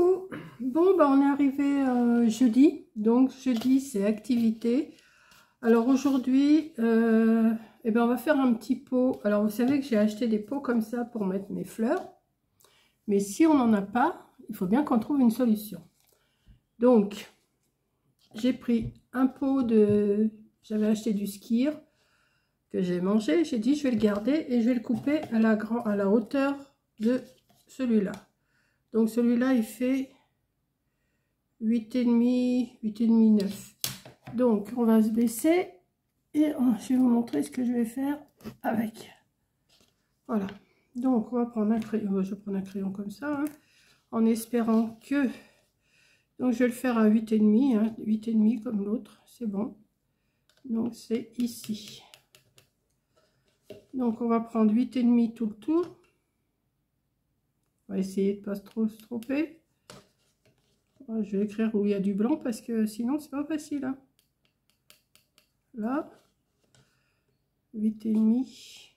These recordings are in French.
Coucou. Bon, bah, on est arrivé jeudi. Donc, jeudi, c'est activité. Alors, aujourd'hui, eh ben, on va faire un petit pot. Alors, vous savez que j'ai acheté des pots comme ça pour mettre mes fleurs. Mais si on n'en a pas, il faut bien qu'on trouve une solution. Donc, j'ai pris un pot de... J'avais acheté du skyr que j'ai mangé. J'ai dit, je vais le garder et je vais le couper à la hauteur de celui-là. Donc celui-là, il fait 8,5, 9. Donc on va se baisser et je vais vous montrer ce que je vais faire avec. Voilà. Donc on va prendre un crayon. Je vais prendre un crayon comme ça, hein, en espérant que... Donc je vais le faire à 8,5, hein, 8,5 comme l'autre, c'est bon. Donc c'est ici. Donc on va prendre 8,5 tout le tour. On va essayer de ne pas trop se tromper. Je vais écrire où il y a du blanc parce que sinon c'est pas facile, hein. Là, 8,5.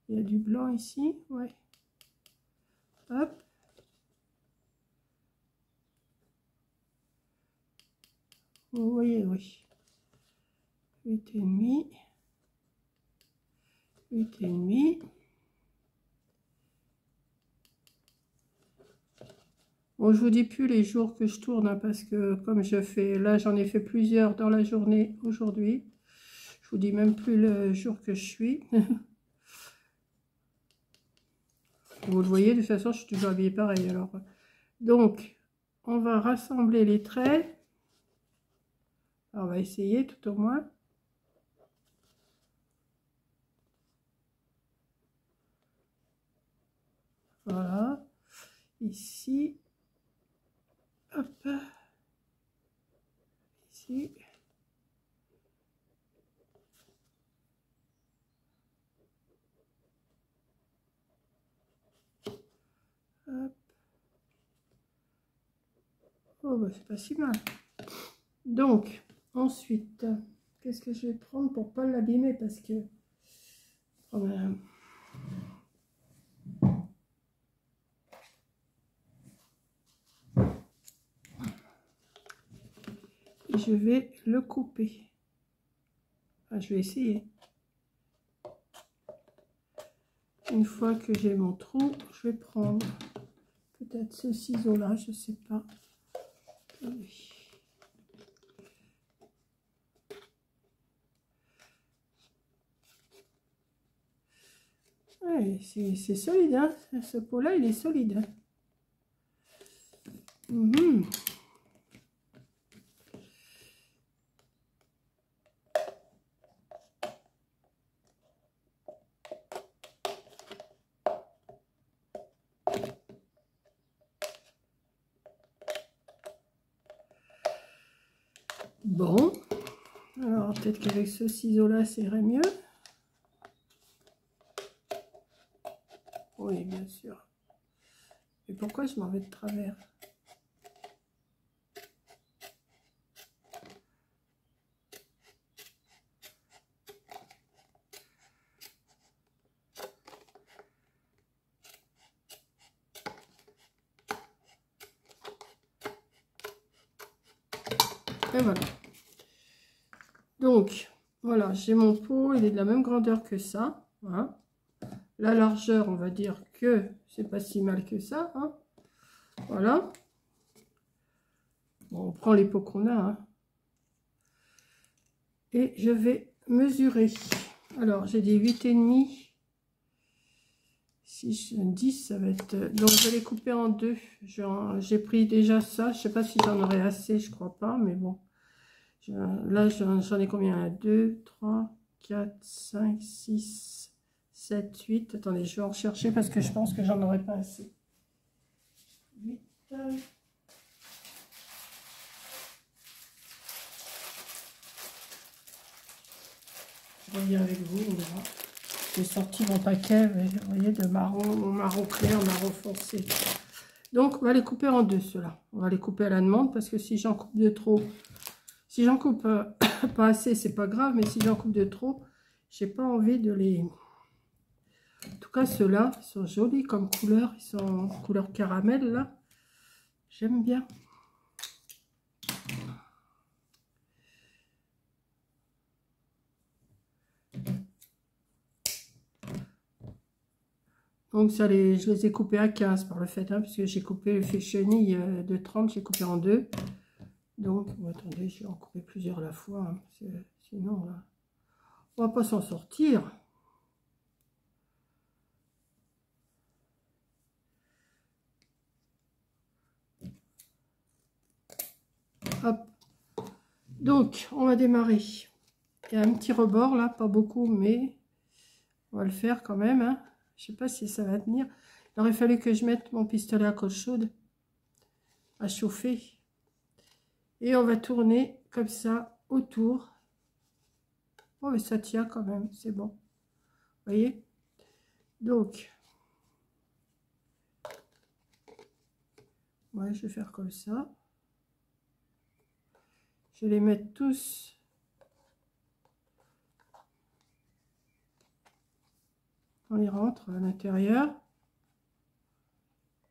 Il y a du blanc ici, ouais. Hop. Vous voyez, oui. 8,5. 8,5. Bon, je vous dis plus les jours que je tourne, hein, parce que comme je fais, là j'en ai fait plusieurs dans la journée aujourd'hui. Je vous dis même plus le jour que je suis. Vous le voyez, de toute façon je suis toujours habillée pareil. Alors, donc on va rassembler les traits. Alors, on va essayer tout au moins. Voilà, ici. Hop, ici. Hop. Oh, bah, c'est pas si mal. Donc, ensuite, qu'est-ce que je vais prendre pour pas l'abîmer, parce que... je vais le couper. Enfin, je vais essayer. Une fois que j'ai mon trou, je vais prendre peut-être ce ciseau là, je sais pas. Oui. Ouais, c'est solide, hein. Ce pot là il est solide. Bon, alors peut-être qu'avec ce ciseau là ça irait mieux. Oui, bien sûr. Et pourquoi je m'en vais de travers? Et voilà. Donc, voilà, j'ai mon pot, il est de la même grandeur que ça. Voilà. La largeur, on va dire que c'est pas si mal que ça, hein. Voilà. Bon, on prend les pots qu'on a, hein. Et je vais mesurer. Alors, j'ai des 8,5. Si je 10, ça va être... Donc, je vais les couper en deux. J'ai pris déjà ça. Je sais pas si j'en aurai assez, je crois pas, mais bon. Là, j'en ai combien? 1, 2, 3, 4, 5, 6, 7, 8. Attendez, je vais en rechercher parce que je pense que j'en aurai pas assez. 8. Je reviens avec vous, on verra. J'ai sorti mon paquet, vous voyez, de marron clair, marron foncé. Donc, on va les couper en deux, ceux-là. On va les couper à la demande parce que si j'en coupe de trop... Si j'en coupe pas assez, c'est pas grave, mais si j'en coupe de trop, j'ai pas envie de les... En tout cas, ceux-là, ils sont jolis comme couleur. Ils sont en couleur caramel, là. J'aime bien. Donc ça, je les ai coupés à 15 par le fait, hein, puisque j'ai coupé le fil chenille de 30, j'ai coupé en deux. Donc, attendez, je vais en couper plusieurs à la fois, hein, parce que sinon, là, on va pas s'en sortir. Hop. Donc, on va démarrer. Il y a un petit rebord là, pas beaucoup, mais on va le faire quand même. Hein. Je sais pas si ça va tenir. Il aurait fallu que je mette mon pistolet à colle chaude à chauffer. Et on va tourner comme ça autour. Oh, mais ça tient quand même, c'est bon. Vous voyez? Donc, ouais, je vais faire comme ça. Je vais les mettre tous. On les rentre à l'intérieur.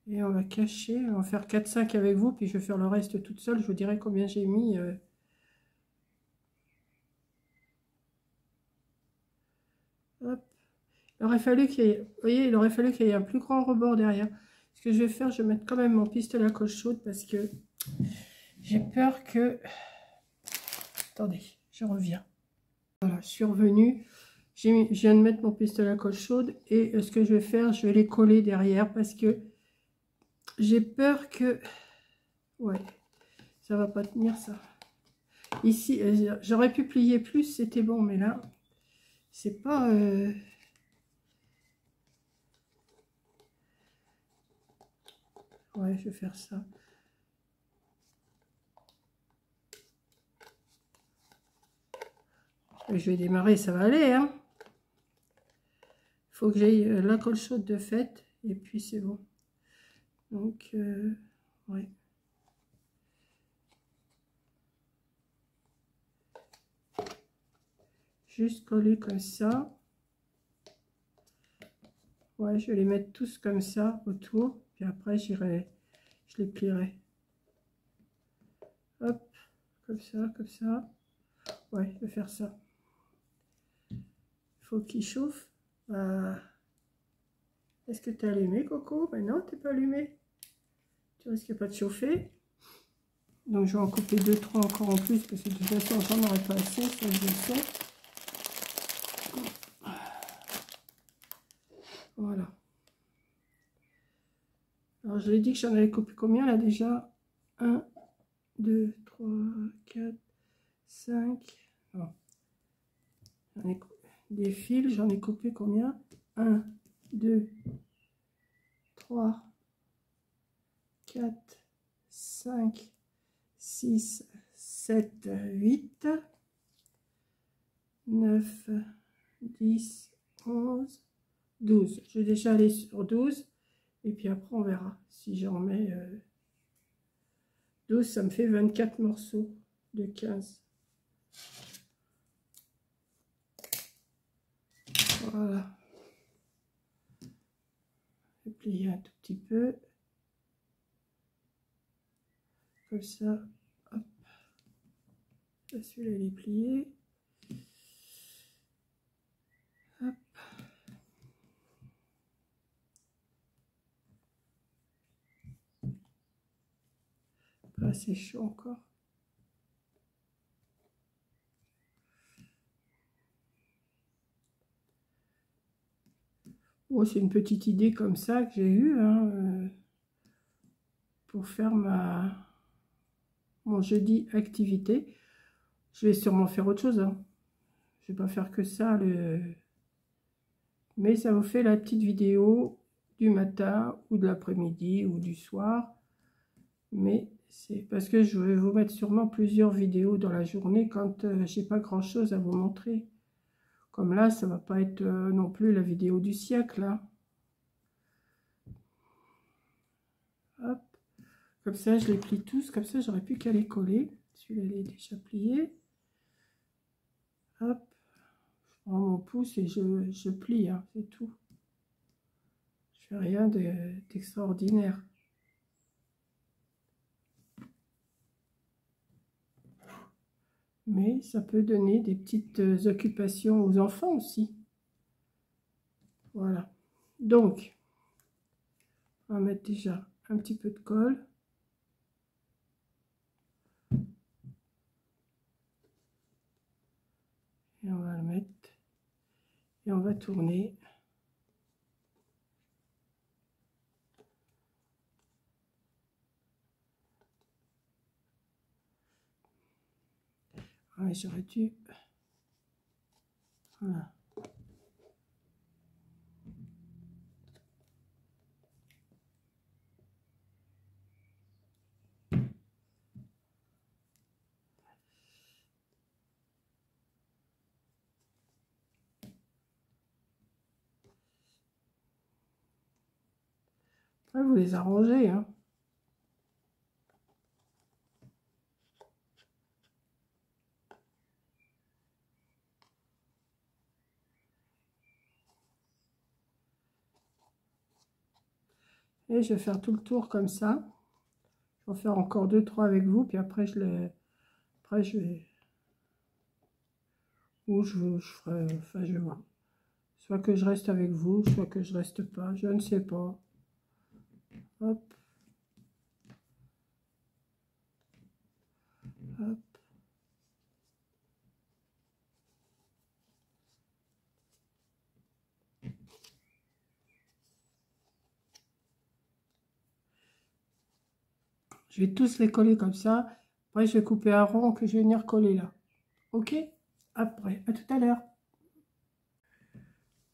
Et on va cacher. On va faire 4-5 avec vous. Puis je vais faire le reste toute seule. Je vous dirai combien j'ai mis. Hop. Il aurait fallu qu'il y ait, vous voyez, il aurait fallu qu'il y ait un plus grand rebord derrière. Ce que je vais faire, je vais mettre quand même mon pistolet à colle chaude parce que j'ai peur que... Attendez, je reviens. Voilà, je suis revenue. Je viens de mettre mon pistolet à colle chaude et ce que je vais faire, je vais les coller derrière parce que j'ai peur que... Ouais, ça va pas tenir ça. Ici, j'aurais pu plier plus, c'était bon, mais là, c'est pas... Ouais, je vais faire ça. Je vais démarrer, ça va aller, hein. Faut que j'aille la colle chaude de fait, et puis c'est bon. Donc, ouais. Juste coller comme ça. Ouais, je vais les mettre tous comme ça autour, puis après je les plierai. Hop, comme ça, comme ça. Ouais, je vais faire ça. Il faut qu'il chauffe. Est-ce que tu es allumé, Coco? Ben non, tu n'es pas allumé. Tu risques pas de chauffer. Donc je vais en couper 2-3 encore en plus, parce que de toute façon, j'en aurai pas assez, ça je le sais. Voilà. Alors je l'ai dit que j'en avais coupé combien là déjà? 1, 2, 3, 4, 5. Non. Des fils, j'en ai coupé combien? 1, 2, 3, 4, 5, 6, 7, 8, 9, 10, 11, 12. Je vais déjà aller sur 12. Et puis après, on verra. Si j'en mets 12, ça me fait 24 morceaux de 15. Voilà. Je vais plier un tout petit peu. Comme ça. Hop. Celui-là, il est plié. Hop. Pas assez chaud encore. Bon, c'est une petite idée comme ça que j'ai eue hein, pour faire mon jeudi activité. Je vais sûrement faire autre chose. Hein. Je vais pas faire que ça. Mais ça vous fait la petite vidéo du matin ou de l'après-midi ou du soir. Mais c'est parce que je vais vous mettre sûrement plusieurs vidéos dans la journée quand j'ai pas grand chose à vous montrer. Comme là, ça va pas être non plus la vidéo du siècle. Hein. Hop. Comme ça, je les plie tous. Comme ça, j'aurais plus qu'à les coller. Celui-là, il est déjà plié. Hop. Je prends mon pouce et je plie. Hein, c'est tout. Je fais rien d'extraordinaire. mais ça peut donner des petites occupations aux enfants aussi. Voilà. Donc, on va mettre déjà un petit peu de colle. Et on va le mettre. Et on va tourner. Ouais, j'aurais dû. Voilà. Après, vous les arrangez, hein. Et je vais faire tout le tour comme ça. Je vais en faire encore 2-3 avec vous, puis après je vais. Ou je ferai. Enfin, je vais voir. Soit que je reste avec vous, soit que je reste pas. Je ne sais pas. Hop. Hop. Je vais tous les coller comme ça. Après, je vais couper un rond que je vais venir coller là. Ok? Après, à tout à l'heure.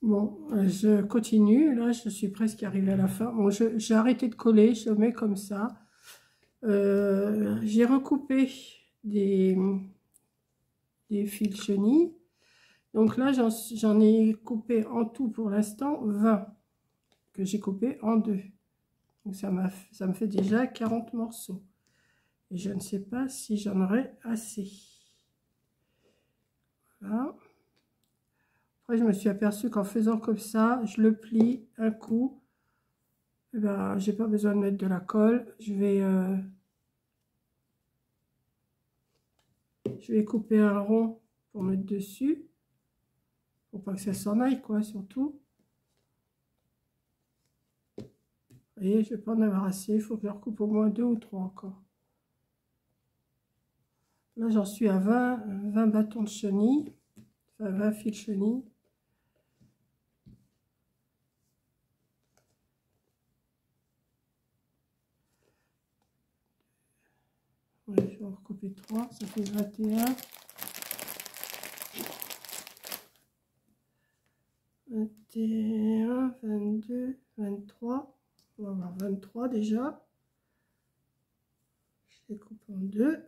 Bon, je continue. Là, je suis presque arrivée à la fin. Bon, j'ai arrêté de coller. Je mets comme ça. J'ai recoupé des fils chenilles. Donc là, j'en ai coupé en tout pour l'instant 20 que j'ai coupé en deux. Donc ça me fait déjà 40 morceaux. Et je ne sais pas si j'en aurai assez. Voilà. Après, je me suis aperçue qu'en faisant comme ça, je le plie un coup. Eh ben, j'ai pas besoin de mettre de la colle. Je vais couper un rond pour mettre dessus. Pour pas que ça s'en aille, quoi, surtout. Vous voyez, je vais pas en avoir assez. Il faut que je recoupe au moins 2 ou 3 encore. Là, j'en suis à 20 bâtons de chenille. Enfin, 20 fils de chenille. Ouais, je vais en recouper 3. Ça fait 21. 21, 22, 23. On va avoir 23 déjà. Je les coupe en deux.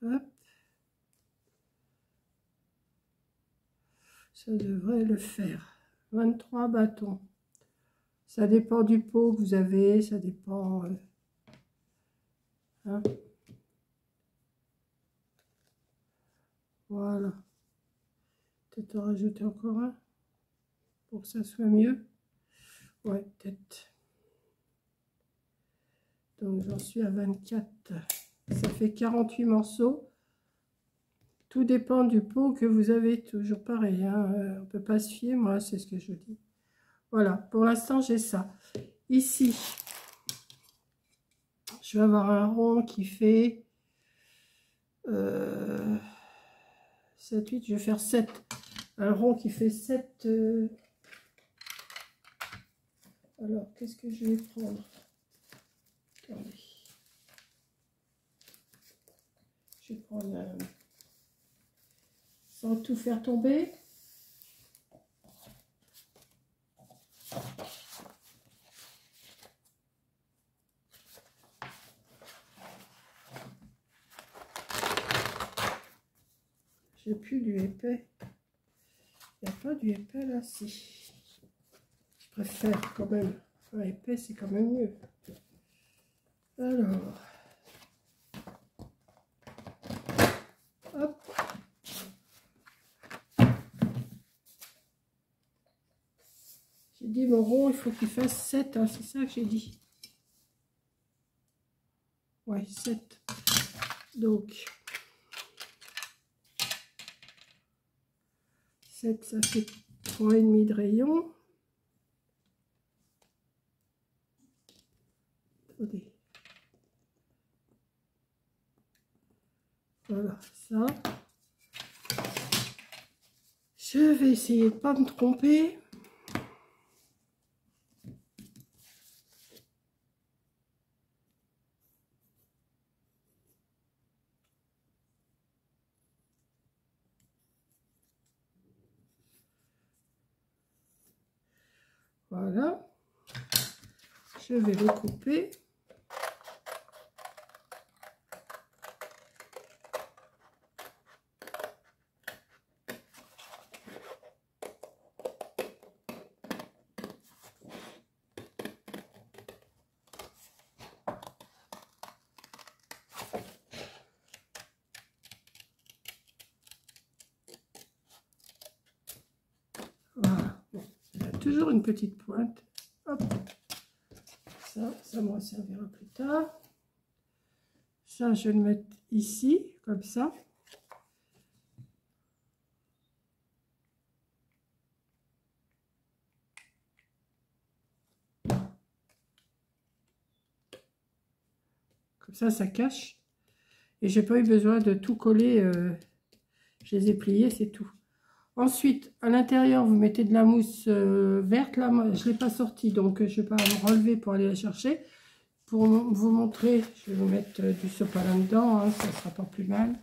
Hop. Ça devrait le faire. 23 bâtons. Ça dépend du pot que vous avez, ça dépend. Hein. Voilà. Peut-être en rajouter encore un pour que ça soit mieux. Ouais, peut-être. Donc j'en suis à 24. Ça fait 48 morceaux. Tout dépend du pot que vous avez, toujours pareil. Hein. On ne peut pas se fier, moi, c'est ce que je dis. Voilà, pour l'instant, j'ai ça. Ici, je vais avoir un rond qui fait 7, 8, je vais faire 7. Un rond qui fait 7. Alors, qu'est-ce que je vais prendre? Attendez. Je vais prendre sans tout faire tomber. J'ai plus du épais. Il n'y a pas du épais là, si. Je préfère quand même Ouais, épais, c'est quand même mieux. Alors, hop. J'ai dit mon rond, il faut qu'il fasse 7, hein, c'est ça que j'ai dit. Ouais, 7. Donc, 7, ça fait 3,5 de rayon. Attendez. Voilà, ça. Je vais essayer de ne pas me tromper. Voilà. Je vais le couper. Voilà. Bon, il y a toujours une petite pointe. Hop. Ça me servira plus tard. Ça, je vais le mettre ici, comme ça. Comme ça cache. Et j'ai pas eu besoin de tout coller. Je les ai pliés, c'est tout. Ensuite, à l'intérieur, vous mettez de la mousse verte. Là, moi, je ne l'ai pas sortie, donc je ne vais pas me relever pour aller la chercher. Pour vous montrer, je vais vous mettre du sopalin dedans, hein, ça ne sera pas plus mal.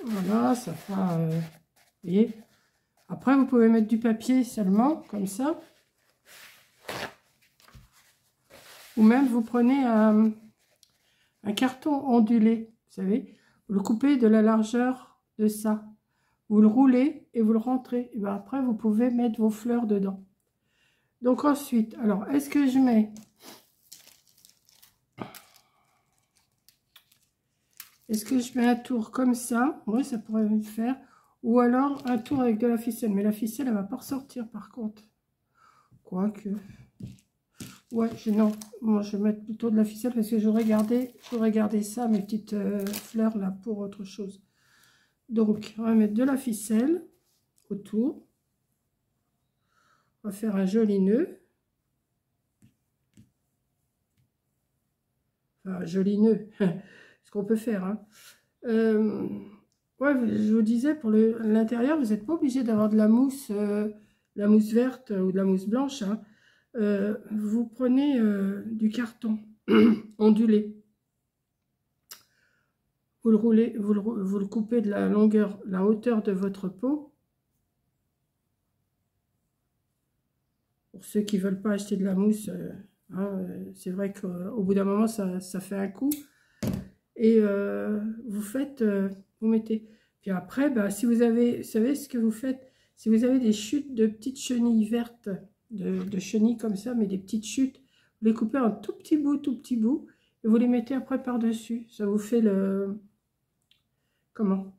Voilà, ça fera... vous voyez. Après, vous pouvez mettre du papier seulement, comme ça. Ou même, vous prenez un carton ondulé, vous savez. Vous le coupez de la largeur de ça. Vous le roulez et vous le rentrez. Et bien après, vous pouvez mettre vos fleurs dedans. Donc ensuite, alors, est-ce que je mets... Est-ce que je mets un tour comme ça? Oui, ça pourrait le faire. Ou alors un tour avec de la ficelle. Mais la ficelle, elle ne va pas ressortir par contre. Quoique... Ouais, non. Moi, je vais mettre plutôt de la ficelle parce que j'aurais gardé ça, mes petites fleurs là, pour autre chose. Donc, on va mettre de la ficelle autour. On va faire un joli nœud. Enfin, un joli nœud. Ce qu'on peut faire. Hein. Ouais, je vous disais, pour l'intérieur, vous n'êtes pas obligé d'avoir de la mousse verte ou de la mousse blanche. Hein. Vous prenez du carton ondulé. Vous le roulez, vous le coupez de la hauteur de votre pot. Pour ceux qui ne veulent pas acheter de la mousse, hein, c'est vrai qu'au bout d'un moment, ça fait un coup. Et vous mettez. Puis après, bah, si vous avez, vous savez ce que vous faites, si vous avez des chutes de petites chenilles vertes, de chenilles comme ça, mais des petites chutes, vous les coupez en tout petit bout, et vous les mettez après par-dessus. Ça vous fait le... Comment?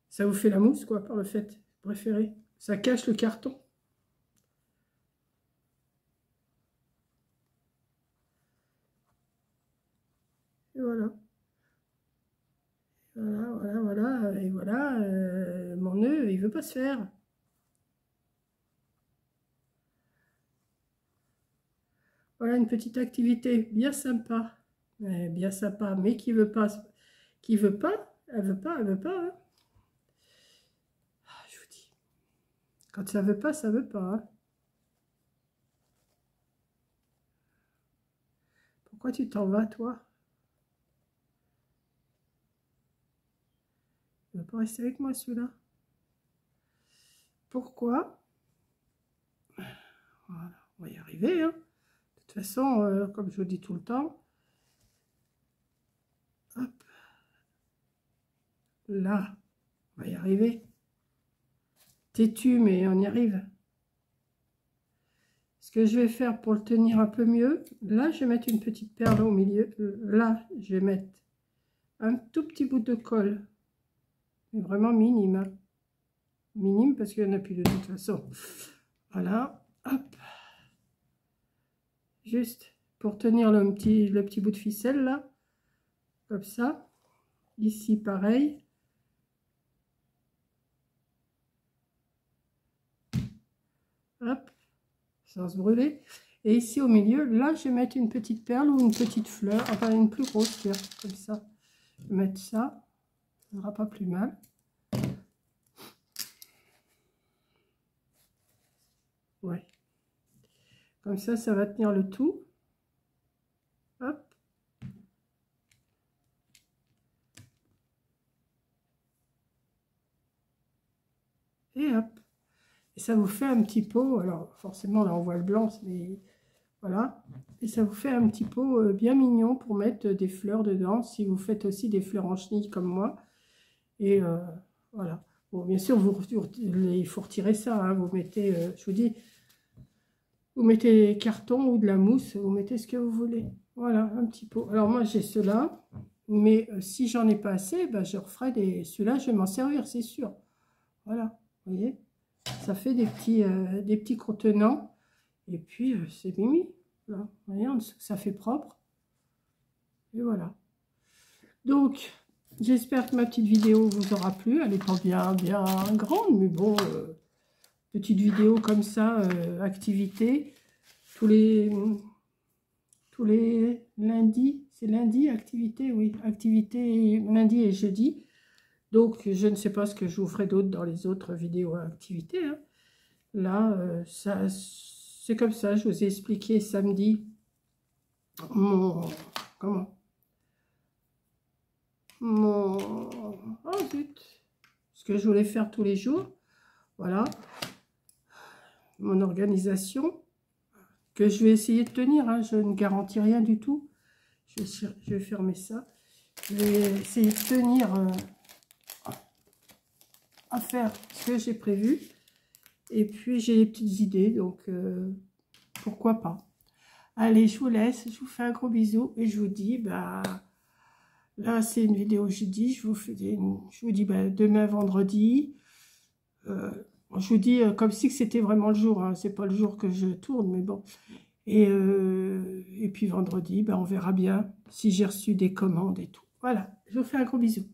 Ça vous fait la mousse, quoi, par le fait préféré. Ça cache le carton. Et voilà. Voilà. Et voilà, mon nœud, il veut pas se faire. Voilà une petite activité bien sympa. Bien sympa, mais qui veut pas, elle veut pas, elle veut pas. Hein. Ah, je vous dis, quand ça veut pas, ça veut pas. Hein. Pourquoi tu t'en vas, toi? Il veut pas rester avec moi, celui-là. Pourquoi? Voilà, on va y arriver. Hein. De toute façon, comme je vous dis tout le temps, hop, là, on va y arriver. Têtu, mais on y arrive. Parce que je vais faire pour le tenir un peu mieux, là, je vais mettre une petite perle au milieu. Là, je vais mettre un tout petit bout de colle. Vraiment minime. Hein. Minime parce qu'il n'y en a plus de toute façon. Voilà. Hop. Juste pour tenir le petit bout de ficelle là. Comme ça. Ici, pareil. Hop. Sans se brûler. Et ici au milieu, là, je vais mettre une petite perle ou une petite fleur. Enfin, une plus grosse fleur. Comme ça. Je vais mettre ça. Ça ne sera pas plus mal. Ouais. Comme ça va tenir le tout. Hop. Et hop. Et ça vous fait un petit pot. Alors, forcément, là, on voit le blanc, mais voilà. Et ça vous fait un petit pot bien mignon pour mettre des fleurs dedans. Si vous faites aussi des fleurs en chenille comme moi. Et voilà. Bon, bien sûr, il faut retirer ça. Hein. Vous mettez, je vous dis, vous mettez des cartons ou de la mousse. Vous mettez ce que vous voulez. Voilà, un petit pot. Alors, moi, j'ai ceux-là. Mais si j'en ai pas assez, ben, je referai des... Ceux-là, je vais m'en servir, c'est sûr. Voilà, vous voyez. Ça fait des petits contenants. Et puis, c'est mimi. Là, vous voyez, ça fait propre. Et voilà. Donc, j'espère que ma petite vidéo vous aura plu. Elle n'est pas bien grande, mais bon, petite vidéo comme ça, activité. Tous les lundis, c'est lundi, activité, oui. Activité lundi et jeudi. Donc, je ne sais pas ce que je vous ferai d'autre dans les autres vidéos activités. Hein. Là, c'est comme ça. Je vous ai expliqué samedi oh zut, ce que je voulais faire tous les jours. Voilà. Mon organisation que je vais essayer de tenir. Hein. Je ne garantis rien du tout. Je vais fermer ça. Je vais essayer de tenir à faire ce que j'ai prévu. Et puis, j'ai des petites idées. Donc, pourquoi pas. Allez, je vous laisse. Je vous fais un gros bisou. Et je vous dis, bah... Là, c'est une vidéo jeudi. Je vous dis bah, demain, vendredi. Je vous dis comme si c'était vraiment le jour. Hein. C'est pas le jour que je tourne, mais bon. Et puis vendredi, bah, on verra bien si j'ai reçu des commandes et tout. Voilà, je vous fais un gros bisou.